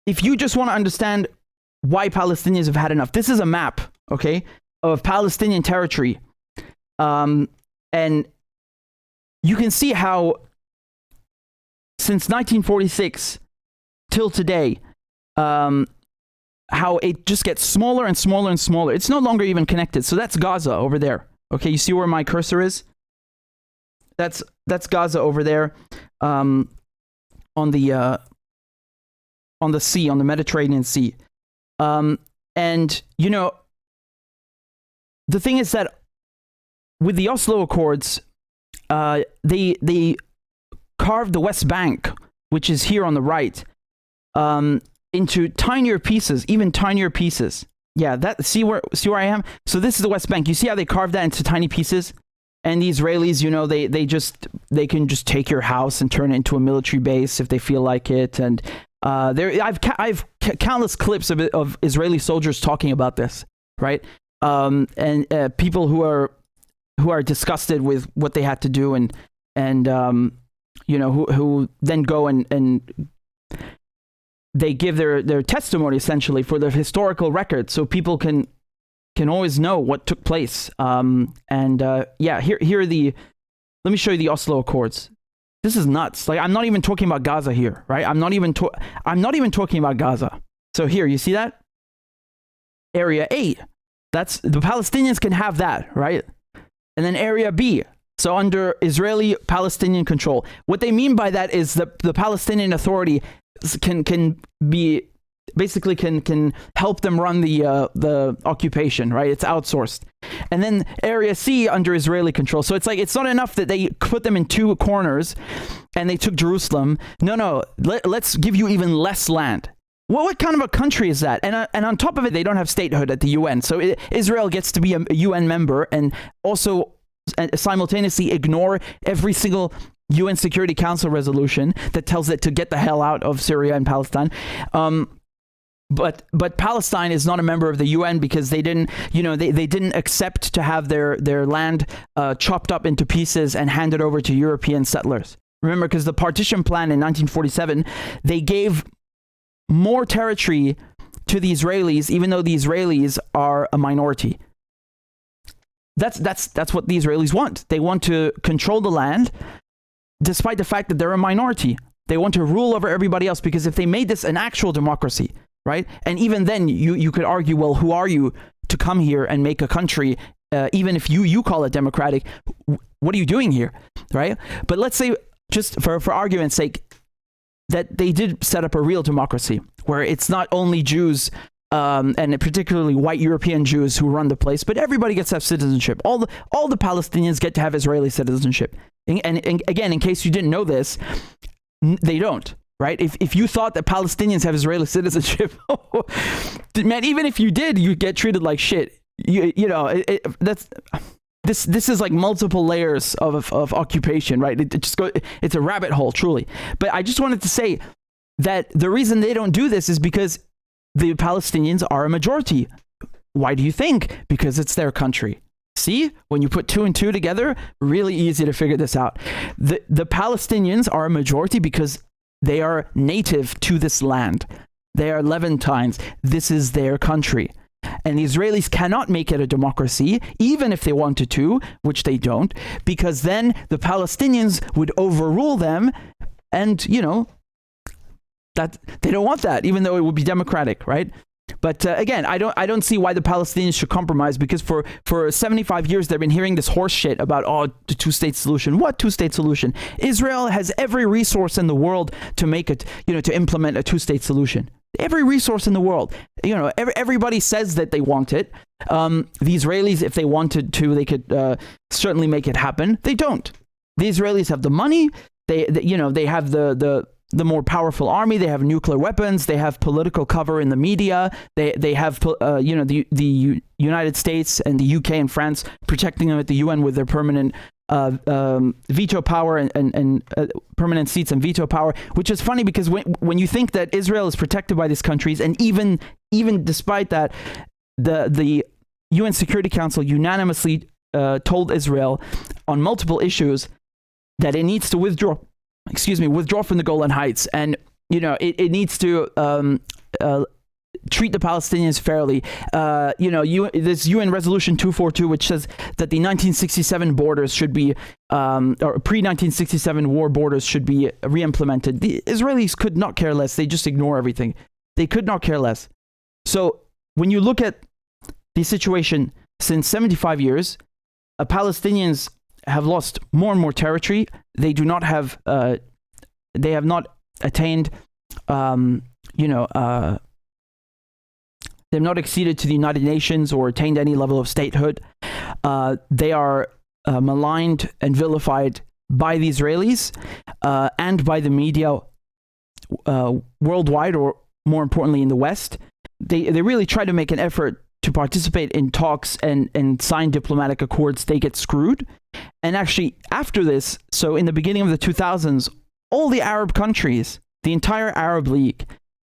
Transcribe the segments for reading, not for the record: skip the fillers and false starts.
if you just want to understand why Palestinians have had enough, this is a map, okay, of Palestinian territory. And you can see how since 1946 till today, how it just gets smaller and smaller and smaller. It's no longer even connected. So that's Gaza over there. Okay, you see where my cursor is? That's Gaza over there, on the sea, on the Mediterranean Sea. And you know, the thing is that with the Oslo Accords, they carved the West Bank, which is here on the right, into tinier pieces, even tinier pieces. Yeah, that see where I am? So this is the West Bank. You see how they carved that into tiny pieces? And the Israelis, you know, they can just take your house and turn it into a military base if they feel like it. And I've countless clips of Israeli soldiers talking about this, right? And people who are disgusted with what they had to do, and you know, who then go and they give their testimony essentially for their historical record, so people can always know what took place. Yeah, here are the. Let me show you the Oslo Accords. This is nuts. Like, I'm not even talking about Gaza here, right? I'm not even talking about Gaza. So here, you see that? Area A. That's the Palestinians can have that, right? And then Area B. So under Israeli-Palestinian control. What they mean by that is that the Palestinian Authority can help them run the occupation, right? It's outsourced. And then Area C under Israeli control. So it's like, it's not enough that they put them in two corners and they took Jerusalem. No, let's give you even less land. Well, what kind of a country is that? And on top of it, they don't have statehood at the UN. So Israel gets to be a UN member and also simultaneously ignore every single UN Security Council resolution that tells it to get the hell out of Syria and Palestine. But Palestine is not a member of the UN because they didn't, you know, they didn't accept to have their land chopped up into pieces and handed over to European settlers. Remember, because the partition plan in 1947, they gave more territory to the Israelis, even though the Israelis are a minority. That's what the Israelis want. They want to control the land, despite the fact that they're a minority. They want to rule over everybody else, because if they made this an actual democracy, right? And even then, you could argue, well, who are you to come here and make a country, even if you call it democratic? What are you doing here, right? But let's say, just for argument's sake, that they did set up a real democracy where it's not only Jews and particularly white European Jews who run the place, but everybody gets to have citizenship. All the Palestinians get to have Israeli citizenship. And again, in case you didn't know this, they don't, right? If you thought that Palestinians have Israeli citizenship, man, even if you did, you get treated like shit. You know, this is like multiple layers of occupation, right? It's a rabbit hole, truly. But I just wanted to say that the reason they don't do this is because the Palestinians are a majority. Why do you think? Because it's their country. See, when you put two and two together, really easy to figure this out. The Palestinians are a majority because they are native to this land. They are Levantines. This is their country. And the Israelis cannot make it a democracy, even if they wanted to, which they don't, because then the Palestinians would overrule them, and, you know, that they don't want that, even though it would be democratic, right? But again, I don't see why the Palestinians should compromise, because for 75 years they've been hearing this horse shit about, the two-state solution. What two-state solution? Israel has every resource in the world to make it, to implement a two-state solution. Every resource in the world. Everybody says that they want it. The Israelis, if they wanted to, they could certainly make it happen. They don't. The Israelis have the money. They have the more powerful army. They have nuclear weapons. They have political cover in the media. They have the United States and the UK and France protecting them at the UN with their permanent veto power and permanent seats and veto power, which is funny because when you think that Israel is protected by these countries, and even despite that, the UN Security Council unanimously told Israel on multiple issues that it needs to withdraw from the Golan Heights. And it needs to treat the Palestinians fairly. This UN Resolution 242, which says that the 1967 borders should be, or pre-1967 war borders should be re-implemented. The Israelis could not care less. They just ignore everything. They could not care less. So when you look at the situation since 75 years, Palestinians have lost more and more territory. They do not have, they have not attained, they've not acceded to the United Nations or attained any level of statehood. They are maligned and vilified by the Israelis and by the media worldwide, or more importantly in the West. They really try to make an effort to participate in talks and sign diplomatic accords. They get screwed. And actually, after this, so in the beginning of the 2000s, all the Arab countries, the entire Arab League,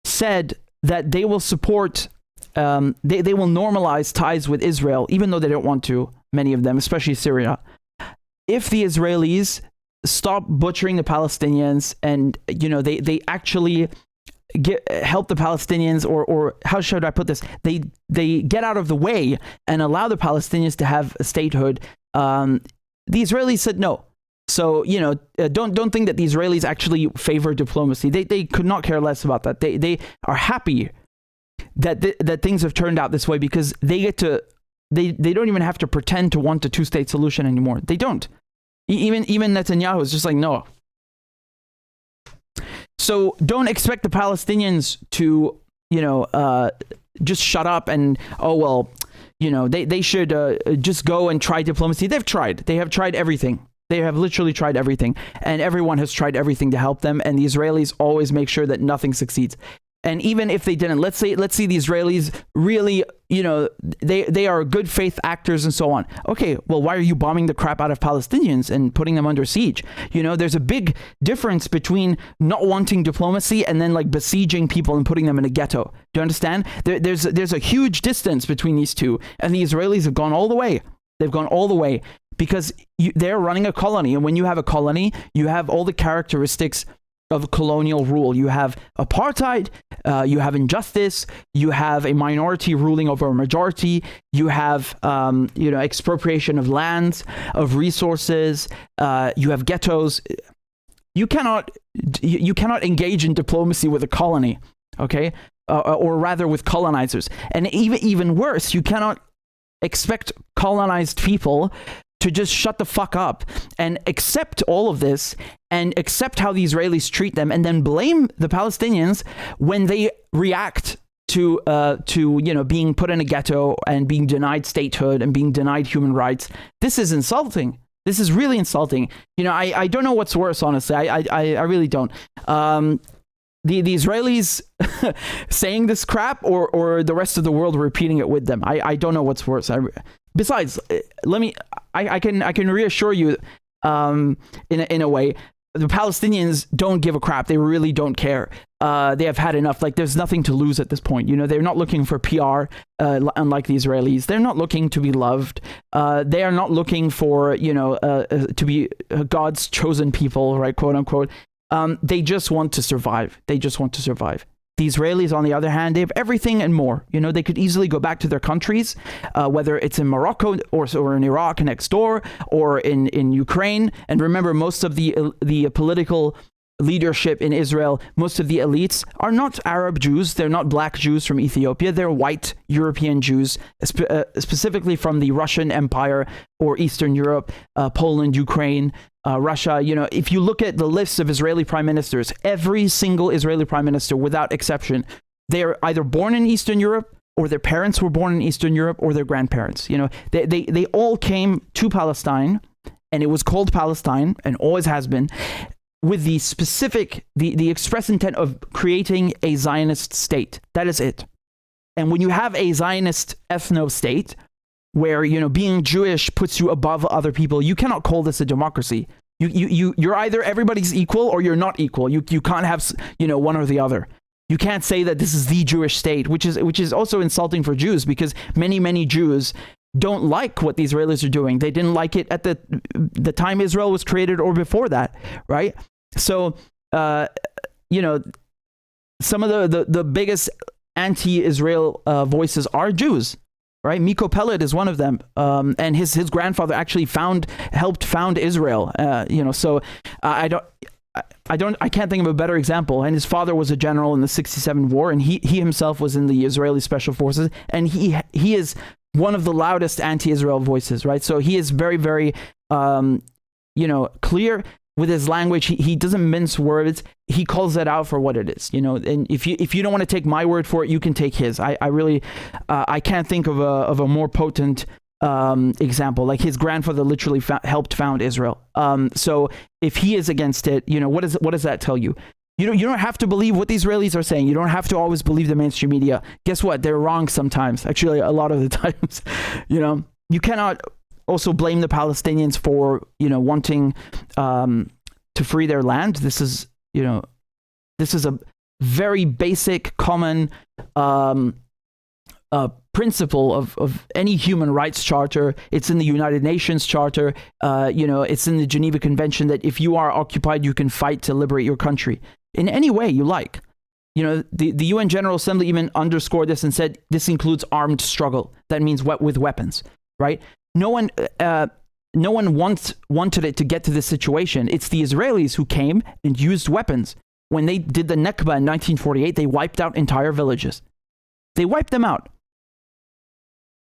said that they will support, they will normalize ties with Israel, even though they don't want to, many of them, especially Syria, if the Israelis stop butchering the Palestinians and, they actually help the Palestinians, or how should I put this? They get out of the way and allow the Palestinians to have a statehood. The Israelis said no. So, don't think that the Israelis actually favor diplomacy. They could not care less about that. They are happy that things have turned out this way, because they get to, they don't even have to pretend to want a two-state solution anymore. They don't. Even Netanyahu is just like, no. So don't expect the Palestinians to, just shut up and, they should just go and try diplomacy. They've tried. They have tried everything. They have literally tried everything. And everyone has tried everything to help them. And the Israelis always make sure that nothing succeeds. And even if they didn't, let's see the Israelis really, they are good faith actors and so on. Okay, well, why are you bombing the crap out of Palestinians and putting them under siege? There's a big difference between not wanting diplomacy and then besieging people and putting them in a ghetto. Do you understand? There's a huge distance between these two, and the Israelis have gone all the way. They've gone all the way because they're running a colony, and when you have a colony, you have all the characteristics of colonial rule. You have apartheid, you have injustice, you have a minority ruling over a majority, you have expropriation of lands, of resources, you have ghettos. You cannot engage in diplomacy with a colony, okay, or rather with colonizers. And even worse, you cannot expect colonized people to just shut the fuck up and accept all of this and accept how the Israelis treat them, and then blame the Palestinians when they react to being put in a ghetto and being denied statehood and being denied human rights. This is insulting. This is really insulting. I don't know what's worse, honestly. I really don't. The Israelis saying this crap, or the rest of the world repeating it with them. I don't know what's worse. Besides, I can reassure you, in a way, the Palestinians don't give a crap. They really don't care. They have had enough. There's nothing to lose at this point. They're not looking for PR, unlike the Israelis. They're not looking to be loved. They are not looking for, to be God's chosen people, right, quote unquote. They just want to survive. They just want to survive. The Israelis, on the other hand, they have everything and more. They could easily go back to their countries, whether it's in Morocco or in Iraq next door, or in Ukraine. And remember, most of the political leadership in Israel, most of the elites are not Arab Jews. They're not black Jews from Ethiopia. They're white European Jews, specifically from the Russian Empire or Eastern Europe, Poland, Ukraine, Russia. If you look at the lists of Israeli prime ministers, every single Israeli prime minister, without exception, they're either born in Eastern Europe, or their parents were born in Eastern Europe, or their grandparents. They all came to Palestine, and it was called Palestine, and always has been, with the specific, the express intent of creating a Zionist state. That is it. And when you have a Zionist ethno-state, where, being Jewish puts you above other people, you cannot call this a democracy. You're either everybody's equal or you're not equal. You can't have, one or the other. You can't say that this is the Jewish state, which is also insulting for Jews, because many Jews don't like what the Israelis are doing. They didn't like it at the time Israel was created or before that, right? So, some of the biggest anti-Israel voices are Jews, right? Miko Peled is one of them, and his grandfather actually helped found Israel. So I can't think of a better example. And his father was a general in the '67 war, and he himself was in the Israeli Special Forces, and he is one of the loudest anti-Israel voices, right? So he is very, very, clear with his language. He doesn't mince words. He calls it out for what it is, and if you don't want to take my word for it, you can take his. I really, I can't think of a more potent example. Like, his grandfather literally helped found Israel. So if he is against it, what does that tell you? You don't have to believe what the Israelis are saying. You don't have to always believe the mainstream media. Guess what? They're wrong sometimes. Actually, a lot of the times. You cannot also blame the Palestinians for wanting to free their land. This is a very basic, common principle of any human rights charter. It's in the United Nations Charter. It's in the Geneva Convention that if you are occupied, you can fight to liberate your country in any way you like. The UN General Assembly even underscored this and said this includes armed struggle. That means with weapons, right? No one wanted it to get to this situation. It's the Israelis who came and used weapons. When they did the Nakba in 1948, they wiped out entire villages. They wiped them out.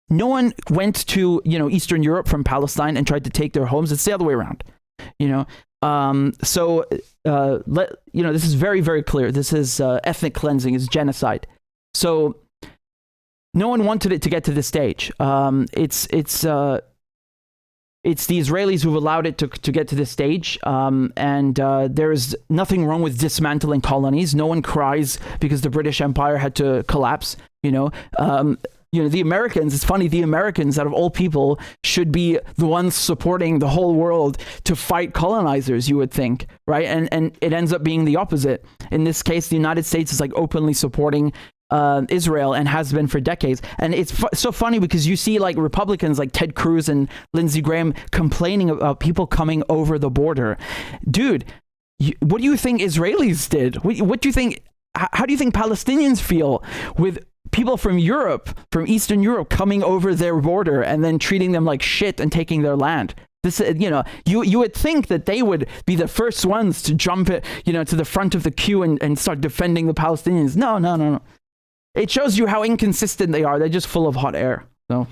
No one went to, Eastern Europe from Palestine and tried to take their homes. It's the other way around, this is very, very clear. This is ethnic cleansing, is genocide. So no one wanted it to get to this stage. It's the Israelis who've allowed it to get to this stage. And there is nothing wrong with dismantling colonies. No one cries because the British Empire had to collapse, the Americans, it's funny, the Americans, out of all people, should be the ones supporting the whole world to fight colonizers, you would think, right? And it ends up being the opposite. In this case, the United States is like openly supporting Israel and has been for decades. And it's so funny because you see like Republicans like Ted Cruz and Lindsey Graham complaining about people coming over the border. Dude, what do you think Israelis did? What do you think? How do you think Palestinians feel with people from Europe, from Eastern Europe, coming over their border and then treating them like shit and taking their land? This, you would think that they would be the first ones to jump it, to the front of the queue and start defending the Palestinians. No. It shows you how inconsistent they are. They're just full of hot air. So.